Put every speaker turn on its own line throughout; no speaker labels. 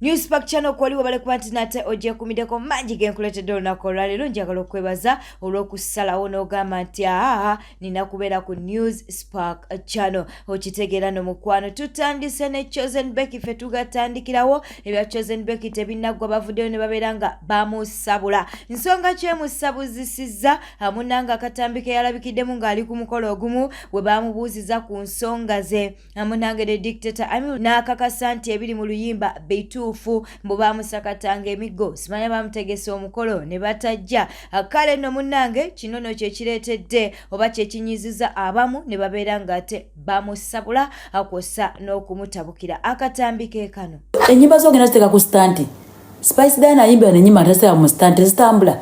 Newspack channel kwali wabale kubanti nate ojja kumideko mangi genkuletedde olunaku olwaleero njagala okwebaza olw'okusalawo n'ogamba nti nina kubeera ku Newspack channel okitegeera n'omukwano tutandise ne Chosen Becky ffe tugatandikirawo ebya Chosen Becky tebinaggwa bavuddeyo ne babeera nga bamusabula nsonga kyemusabuzisizza munanga akatambi ke yalabikiddemu ng'ali ku mukolo ogumu bwe bamubuuziza ku nsonga ze munange ne dictator n'akakasa nti ebiri mu luyimba bituufu mbu bamusakatanga emiggo simanya bamutegese omukolo ne batajja kale nno munnange kinono kye kireetedde oba kye kinyiziza abamu ne babeera ng'ate bamusabula akosa n'okumutabukira akatambi ke kano
ennyimba zogenda ziteeka ku stanti Spice Diana ayimba n'ennyimba ntaseera mu stanti zitambula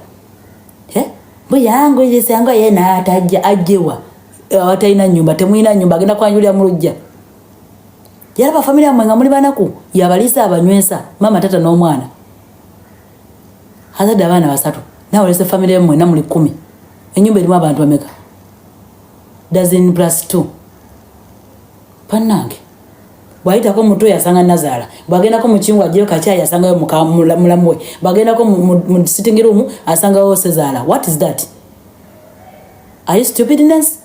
buyangu yisango yena atajja ajjewa atalina nnyumba temulina nnyumba agenda kwanjulira mu lujja yalaba familia mwe nga muli banaku yabaliisa abanywesa mama tata n'omwana hazadde abaana basatu nawe lese familia mwe namuli 10 ennyumba erimu abantu bameka dozen plus 2 pannange bwayitako muto yasanga Nazaala bwagendako mu kingu agiyo kacyayi yasangayo mulamu we bwagendako mu sitting room asangayo Sezaala. What is that? Are you stupidness?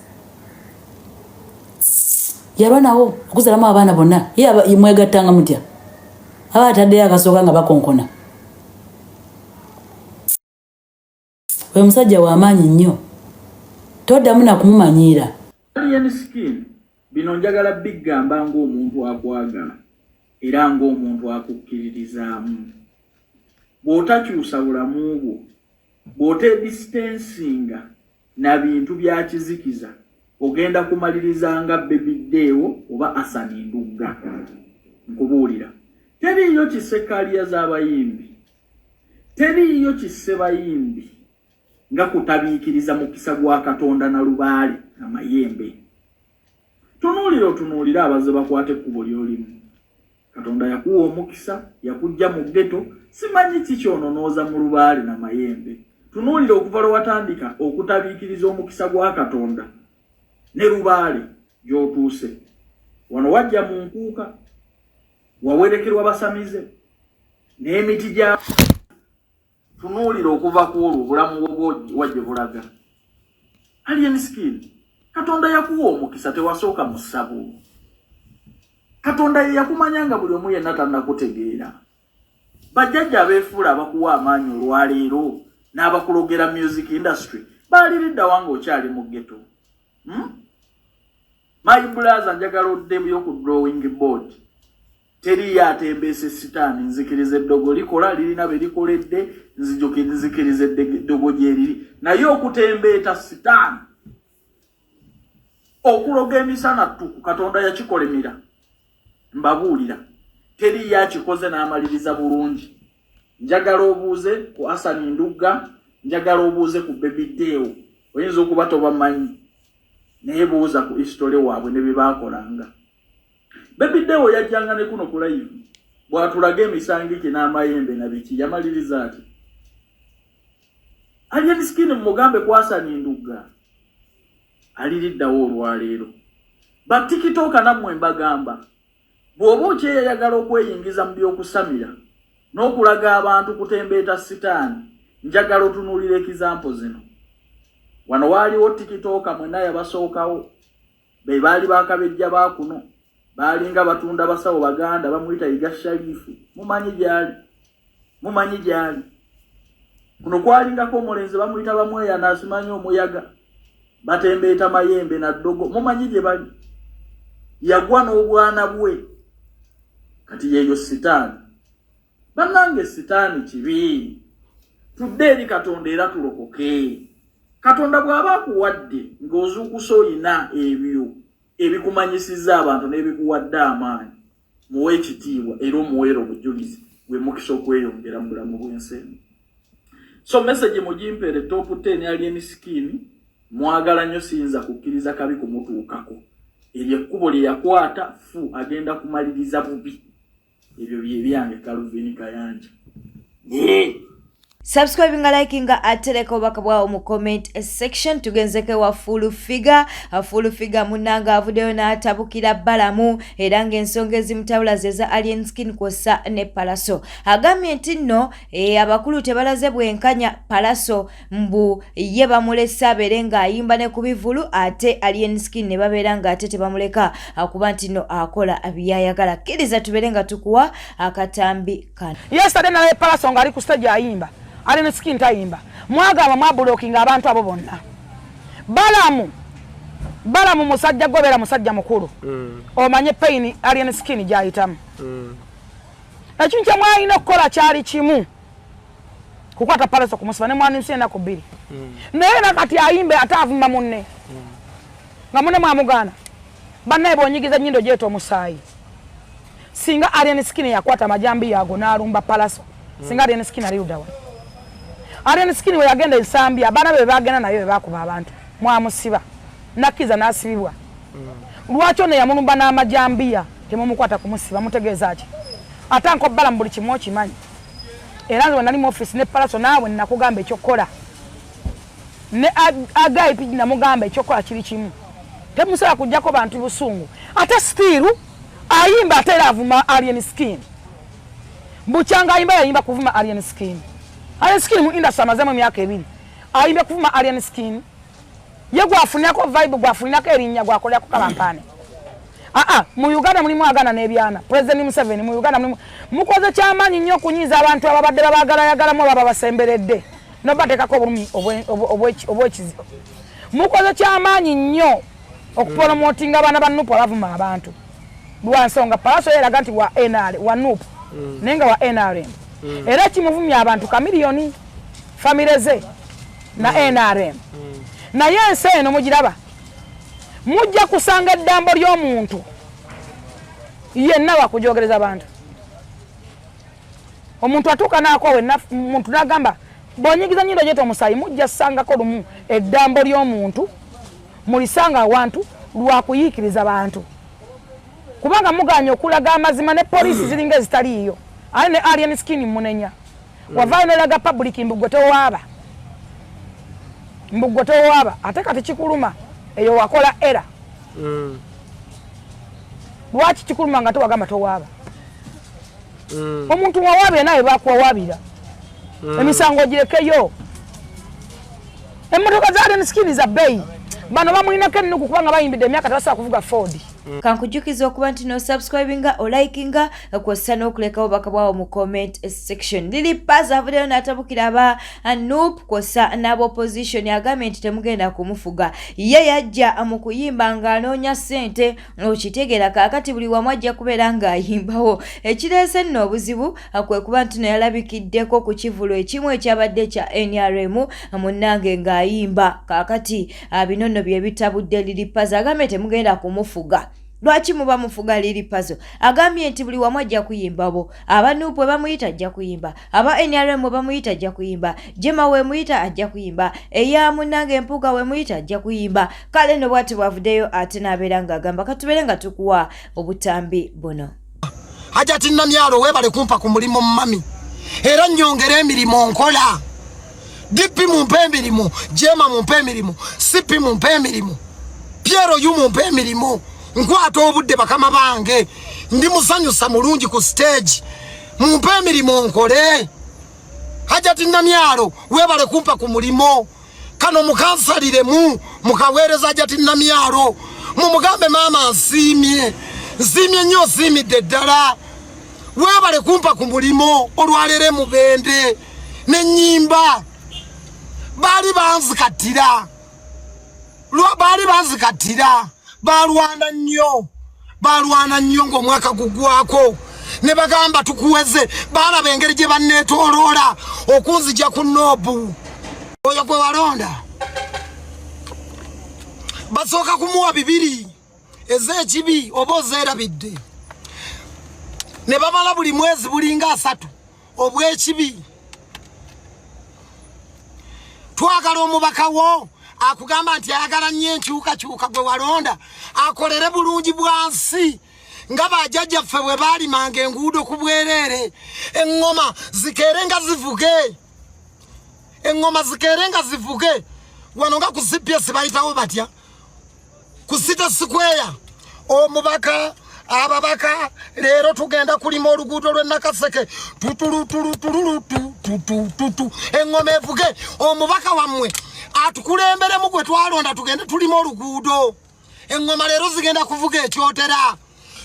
Yalwanawo okuzalamu abaana bonna ye mwegattanga mutya aba ataddeyo akasooka nga bakonkona we musajja w'amaanyi nnyo toddamu nakumumanyiira
alien skin bino njagala bigamba ng'omuntu akwagala era ng'omuntu akukkiririzaamu bw'otakyusa bulamu bwo bw'otedistansinga na bintu bya kizikiza ogenda kumaliriza nga Baby Deo oba Asani Ndugga nkubuulira teriyo kisekaaliya z'abayimbi teriyo kisebayimbi nga kutabiikiriza mukisa gwa Katonda na lubaale amayembe tunuulira abaze bakwate ekkubo ly'olimu Katonda yakuwa omukisa yakujja mu ghetto simanyi kikyononooza mu lubaale n'amayembe tunuulira okuva lwe watandika okutabiikiriza omukisa gwa Katonda ne lubaale gy'otuuse wano wajja mu nkuuka wawerekerwa basamize n'emiti gya tunuulira okuva ku olwo obulamu bwo wajje bulaga alien skin Katonda yakuwa omukisa tewasooka mu ssabo Katonda ye yakumanyanga buli omu yenna tannakutegeera bajjajja abeefuula abakuwa amaanyi olwaleero n'abakulogera music industry baaliridda wanga okyali mu ghetto My brother njagala oddemu y'oku drawing board teri yatembeese sitaani nzikiriza eddogo likola lirina be likoledde nzikiriza eddogo gyeriri naye okutembeeta sitaani okuloga emisana ttuku Katonda yakikolemera mbabuulira teri yakikoze n'amaliriza bulungi njagala obuuze ku Asani Ndugga njagala obuuze ku Baby Deo oyinza okuba tobamanyi naye buuza ku history waabwe ne bye baakolanga Baby Deo yajjanga ne kuno ku live bw'atulaga emisango gye n'amayembe na biki yamaliriza ati alien skin mugambe ku Asani Ndugga aliriddawo olwaleero batikitoka nammwe mbagamba bw'oba okyeyayagala okweyingiza mu by'okusamira n'okulaga abantu kutembeeta sitaani njagala otunuulira ekizampo zino wano waaliwo tikitoka mwena yabasookawo be baali bakabejja baakuno baalinga batunda basawo baganda bamuyita Iga Sharifu mumanyi gyali kuno kwalingako omulenzi bamuyita bamweya naasimanyi omuyaga batembeeta mayembe na ddogo mumanyi gye bali yagwa n'obwana bwe kati yeeyo sitaani bannange sitaani kibi tudde eri Katonda era tulokoke Katonda bw'aba akuwadde ng'ozuukusa oyina ebyo ebikumanyisizza abantu n'ebikuwadde amaanyi muwe ekitiibwa era omuweera obujulizi gwe mukisa okweyongera mu bulamu bw'ensi so message mugimpere top 10 alien skin mwagala nnyo siyinza kukkiriza kabi kumutuukako eryo ekkubo lye yakwata fu agenda kumaliriza bubi ebyo bye byange Calvin Kayanja
Subscribe nga like nga atereka obaka bwawo mu comment section. Tugenzeke wa full figure munanga avuddeyo n'atabukira Balamu era ng'ensonga ezimutawula zeza Alien Skin kosa ne Palaso. Agambye nti nno abakulu tebalaze bwenkanya Palaso mbu ye bamulesa abeere ng'ayimba ne ku bivulu ate Alien Skin ne babeera ng'ate tebamuleka akuba nti nno akola byayagala. Kkiriza tubeere nga tukuwa akatambi kano.
Yesterday naye Palaso ng'ali ku stage ayimba. Alien Skin tayimba. Mwagaba mwabulookinga abantu abo bonna. Balamu musajja gobera musajja mukulu. Omanye pain Alien Skin gyayitamu. Ekintu kye mwalina okukola kyali kimu. Kukwata Palaso kumusiba ne mwanisi ennaku bbiri. Naye nakati ayimbe ate avuma munne. Nga munne mwamugana. Bannaye bonyigiza nnyindo gyeto omusaayi. Singa Alien Skin yakwata majambi yago n'alumba Palaso. Singa Alien Skin ali ludawa. Alien Skin we yagenda ensambya abana be bagenda nayo be bakuba abantu. Mwamusiba. Nakiza nasibibwa. Lwaki ono yamulumba n'amajambiya temumukwata kumusiba mutegeeza ki? Atanko Balamu buli kimu okimanyi. Era nze nali mu office ne Palaso naawe nakugamba ekyokola. Ne Agai piji namugamba ekyokola kiri kimu. Temusala kujjako bantu busungu. Ate still ayimba ate avuma Alien Skin. Buchanga ayimba yayimba kuvuma Alien Skin. Alien Skin mu industry amazemo myaka 2. Ayimba kuvuma Alien Skin. Ye gwafunyako vibe gwafunyako erinnya gwakolako kalampane. Mu Uganda mulimu agana n'ebyana. President Museveni mu Uganda mukoze kyamanyi nnyo kunyiza abantu ababadde babagala mu baba basemberedde. Nobatekako obulumi obwekizi. Mukoze kyamanyi nnyo okupromotinga abana ba Nupu abavuma abantu. Lwansonga Palaso yeraga nti wa NR wa Nupu nenga wa NRM. Era kimuvumya abantu kamiliyoni famileze na NRM. Na yense eno mugiraba. Mujja kusanga eddambo ly'omuntu yenna wakujogereza abantu. Omuntu atuuka n'akoowe muntu n'agamba bonyigiza nnyindo gyeto omusaayi mujja ssangako lumu eddambo ly'omuntu mulisanga awantu lwakuyiikiriza abantu. Kubanga muganya okulaga amazima ne poliisi ziringa ezitaliiyo. Ale ne Alien Skin munenya. Wavaayo n'olaga public mbuggo tewaaba. Ate kati kikuluma eyo wakola era. Lwaki kikuluma nga tewagamba towaaba? Omuntu wawaabire nawe bakuwawaabira. Emisango girekeyo. Emmotoka za Alien Skin za bbeeyi. Bano bamulinako ennuku kubanga bayimbidde emyaka tabasobola kuvuga Ford.
Kankujukiza okuba nti no subscribinga o likinga kw'ossa n'okulekawo obubaka bwawo mu comment section. Lili Paza avuddeyo n'atabukira aba Nupu kw'ossa n'ab'opposition agambye nti temugenda kumufuga. Ye yajja mu kuyimba ng'anoonya ssente okitegeera kaakati buli wamu ajja kubeera ng'ayimbawo. Ekireese nno obuzibu kwe kuba nti no yalabikiddeko ku kivulo ekimu ekyabadde kya NRM munnange ng'ayimba kaakati bino nno bye bitabudde Lili Paza agambye temugenda kumufuga. Lwaki muba mufuga Lili Pazo? Agambye nti buli wamu ajja kuyimba bo. Aba Nupu we bamuyita ajja kuyimba. Aba NRM we bamuyita ajja kuyimba. Jema we muyita ajja kuyimba. Eya munnange Mpuuga we muyita ajja kuyimba. Kale no bwati bwavuddeyo ate n'abeera ng'agamba katubeere nga tukuwa obutambi buno.
Hajati Namyalo webale kumpa ku mulimo mami. Era nnyongera emirimu nkola. Dipi mumpe emirimu, Jema mumpe emirimu, Sipi mumpe emirimu, Piero yu mumpe emirimu. Nkwata obudde bakama bange ndi musanyusa mulungi ku stage mumpe emirimu nkole. Hajati Namyalo webale kumpa ku mulimo kano mukansaliremu mukaweereza Hajati Namyalo mumugambe mama nsiimye nnyo nsiimidde ddala. Webale kumpa ku mulimo olwalere mubende n'ennyimba bali banzikatira balwana nnyo ng'omwaka gugwako ne bagamba tukuweze balaba engeri gye banneetooloola okunzija ku Nobu. Oyo gwe walonda basooka kumuwa 2 ez'ekibi oba ozeerabidde ne bamala buli mwezi bulinga 3 obw'ekibi. Twagala omubaka wo akugamba nti ayagala nnyo enkyukakyuka gwe walonda akolere bulungi bwansi nga bajjajjaffe bwe baalimanga enguudo ku bwereere eŋŋoma zikeere nga zivuge engoma zikerenga zivuge wanonga ku CPS bayitawo batya ku City Square omubaka ababaka lero tugenda kulima oluguudo lwe Nakaseke tutu engoma evuge omubaka wamwe atukulembere mu gwe twalonda tugende tulima oluguudo engoma lero zigenda kuvuga ekyotera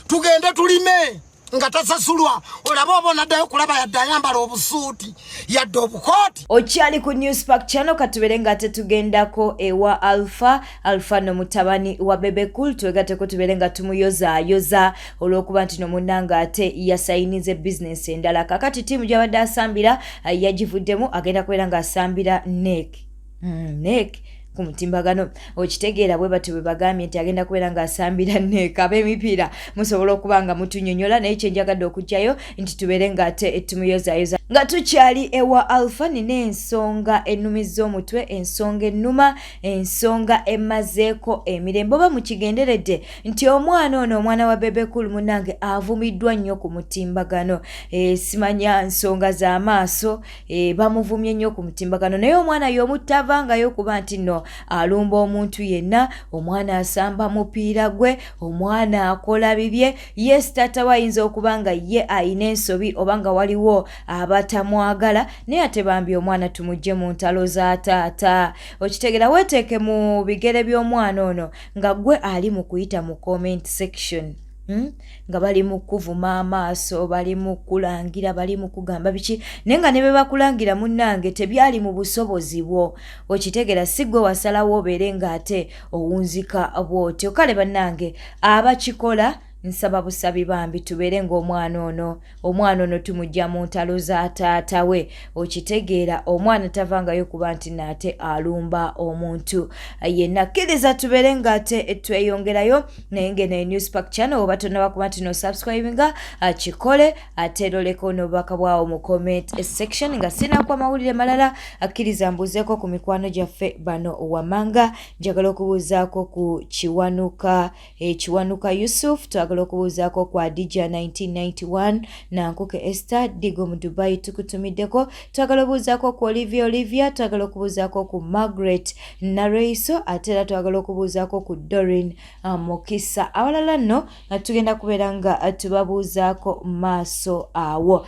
tugende tulime nga tasasulwa olaba obona ddayo kulaba yadde ayambala obusuuti yadde obukooti.
Okyali ku Newspark channel katubere nga tetugendako ewa Alpha no mutabani wa Bebe Cool twegateko tubere nga tumuyoza olwokuba nti no munanga ate yasayinize business endala kakati timu gy'abadde asambira yagivuddemu agenda kubeera nga asambira NEC ku mutimbagano okitegeera bwe batu bagambye nti agenda kubeera nga asambira NEC ab'emipiira musobola okuba nga mutunyonyola naye kyenjagadde okujjayo nti tubeere nga ate tumuyozayoza nga tukyali ewa Alpha nina ensonga ennumiza omutwe ensonga ennuma ensonga emazeeko emirembe oba mukigenderedde nti omwana wa Bebe Cool munange avumiddwa nnyo ku mutimbagano simanya nsonga z'amaaso bamuvumye nnyo ku mutimbagano naye omwana y'omutavangayo kuba nti no alumba omuntu yenna omwana asamba mupiira gwe omwana akola bibye yes tata wayinza okuba nga ye ayina ensobi oba nga waliwo abatamwagala naye ate bambi omwana tumugye mu ntalo za taata okitegera weteeke mu bigere by'omwana ono nga gwe ali mu kuyita mu comment section nga bali mu kuvuma amaaso bali mu kulangira bali mu kugamba biki nenga ne bebakulangira munnange tebyali mu busobozi bwo okitegera sigwe wasalawo obeere nga ate owunzika bwotyo kale bannange abakikola nsaba busabi bambi tubeere ng'omwana ono tumujja mu ntalo za taata we okitegeera omwana tavangayo kuba nti naate alumba omuntu yenna kkiriza tubeere nga ate tweyongerayo naye ngene Newspark channel oba tonnaba kuba nti no subscribinga kikole ate loleko n'obubaka bwawo mu comment section nga sinaku amawulire malala akkiriza mbuzeeko ku mikwano gyaffe bano Wamanga njagala okubuuzaako ku Kiwanuka Yusuf twagala okubuuzaako kwa DJ 1991 Nankuke Esther Digo mu Dubai tukutumiddeko twagala okubuuzaako ku Olivia twagala okubuuzaako ku Margaret Nareiso ate era twagala okubuuzaako ku Doreen Mokisa awalala nno tugenda kubeera nga tubabuuzaako maaso awo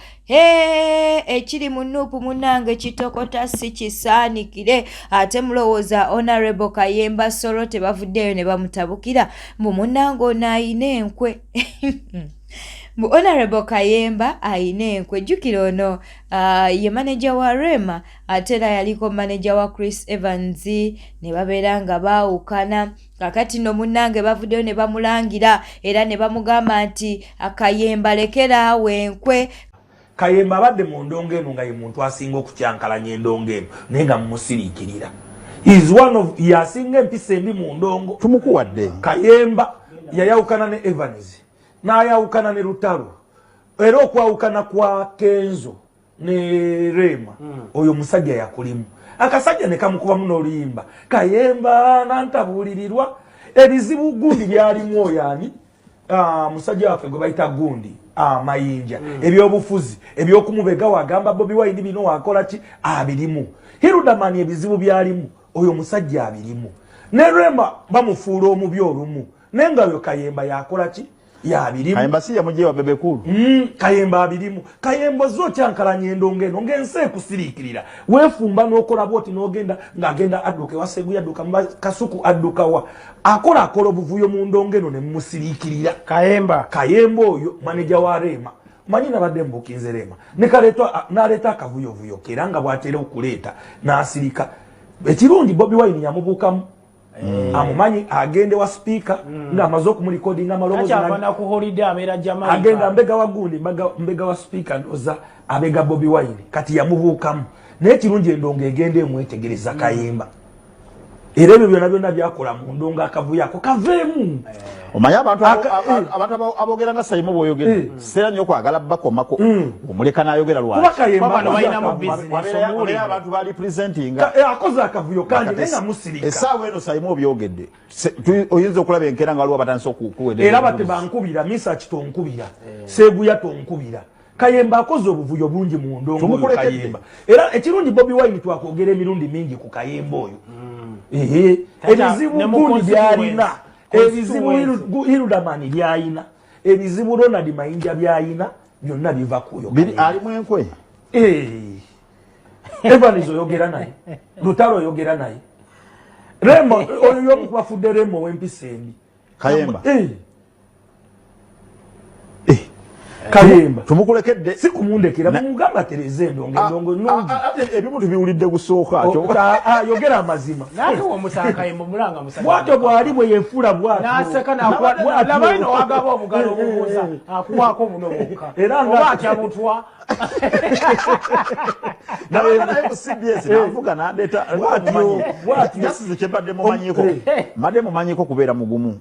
ekiri mu nuupu munnange kitokota si kisaanikire ate mulowooza Honorable Kayemba Solo tebavuddeyo ne bamutabukira mbu munnange ono ayina enkwe Honorable Kayemba ayina enkwe jjukira ono ye manager wa Rema ate era yaliko manager wa Chris Evans ne babeera nga baawukana kakati no munnange bavuddeyo ne bamulangira era ne bamugamba nti Kayemba lekeraawo enkwe
Kayemba abadde mu ndongo eno nga ye muntu asinga okukyankalanya endongo eno naye nga mumusiriikirira is one of yasinga empisa embi mu ndongo
tumukuwadde
Kayemba yayawukana ne Evans n'ayawukana ne Lutalo era okwawukana kwa Kenzo ne Rema oyo musajja yakulimu akasajja ne kamukubamu n'oluyimba Kayemba nantabuulirirwa ebizibu gundi byalimu oyani musajja waffe gwe bayita gundi mayinja ebyobufuzi ebyokumubega wagamba Bobi Wine bino wakola ki abirimu Hirudamani ebizibu byalimu oyo musajja abirimu ne Rema bamufuula omubi olumu nenga yo Kayemba yakola ki yabirimu
Kayemba si yamujje wa Bebe Cool
Kayemba abirimu Kayemba zo kyankalanya endongo eno ngense kusirikirira wefumba n'okola bwoti n'ogenda ng'agenda adduke wasegu yadduka kasuku adduka wa akola obuvuyo mu ndongo eno ne musirikirira Kayemba oyo manager wa Rema manyi nabadde mbukinze Rema n'aleeta akavuyovuyo keranga bw'atera okuleeta n'asirika ekirundi Bobi Wine yamubuukamu amumanyi agende wa speaker nga amaze okumulikodinga amaloboozi agenda mbega wa gundi mbega wa speaker ndoza abega Bobi Wine kati yamubuukamu naye ekirungi endongo egenda emwetegereza Kayemba era ebyo byonna byakola mu ndongo akavuyo ako kaveemu
omanyi abantu aboogera nga Saimo bw'oyogedde seera nnyo okwagala bakomako omuleka n'ayogera lwaki abantu bali presentinga
akoze akavuyo kangi naye nga musirika
essaawa eno Saimo obyogedde oyinza okulaba enkeera nga waliwo abatandise okukuwedde
era bate bankubira misa kitonkubira seeguya tonkubira Kayemba akoze obuvuyo bulungi mu ndongo Kayemba. Era ekirungi Bobi Wine twakwogera emirundi mingi ku Kayemba oyo. Ebizibu gundi byalina. Ebizibu Hirudamani byalina. Ebizibu Ronald Mayinja byalina. Byonna biva kuyo.
Biri ali mu enkwe.
Evanizo yogera naye. Lutalo yogera naye. Remo oyo yomukwafude Remo wempisembi.
Kayemba.
Kayemba
tumukulekedde
si kumundekera mugamba tereze ndongo nungi
ebimu tubiwulidde gusooka
yogera amazima
nate wo musaka yembo mulanga musaka
bwato bwali bwe yefula bwatu
naseka na labaino wagaba obugalo obubuza akuwako buno bukka era ngakya mutwa
nawe CBS navuga nandeta bwatu yasize kyebadde mumanyiko kubeera mugumu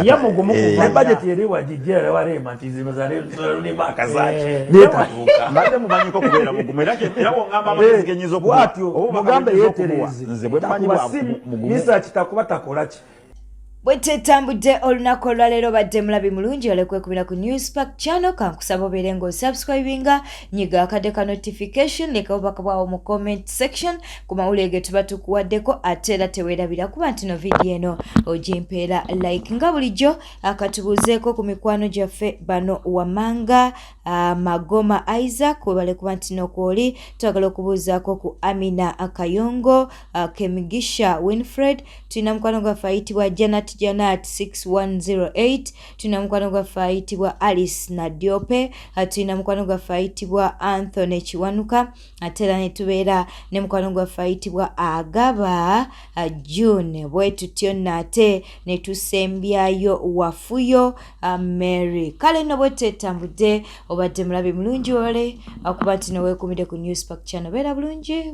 ya mugumu
ne budget yeri wajijera wale mantizimu za ni makazaki netaruka
mbadde mumanyiko kubeera mugumu era wongamba amazigenyizo
bwatyo mugambe yetereze
nze bwe mmanyi mugumu
misa kitakuba takolaki
bwetetambudde olunaku olwaleero badde mulabi mulungi olekwekubira ku Newspark channel kankusaba obeere ng'osubscribinga nyiga akadde ka notification leka obubaka bwawo mu comment section ku mawulire ge tuba tukuwaddeko ate era teweerabira kuba nti no vidiyo eno ogimpeera like nga bulijjo akatubuuzeeko ku mikwano gyaffe bano Wamanga Magoma Isaac webale kuba nti nokwoli twagala okubuuzaako ku Amina Akayongo Kemigisha Winfred tulina mukwano gwaffe ayitibwa Janat 6108 tulina mukwano gwaffe ayitibwa Alice Nadiope tulina mukwano gwaffe ayitibwa Anthony Chiwanuka ate era ne tubeera ne mukwano gwaffe ayitibwa Agaba June bwe tutyo nate ne tusembyayo Wafuyo Mary kale no bwe tetambudde obadde mulabi mulungi wale akuba nti noweekumidde ku Newspark channel beera bulungi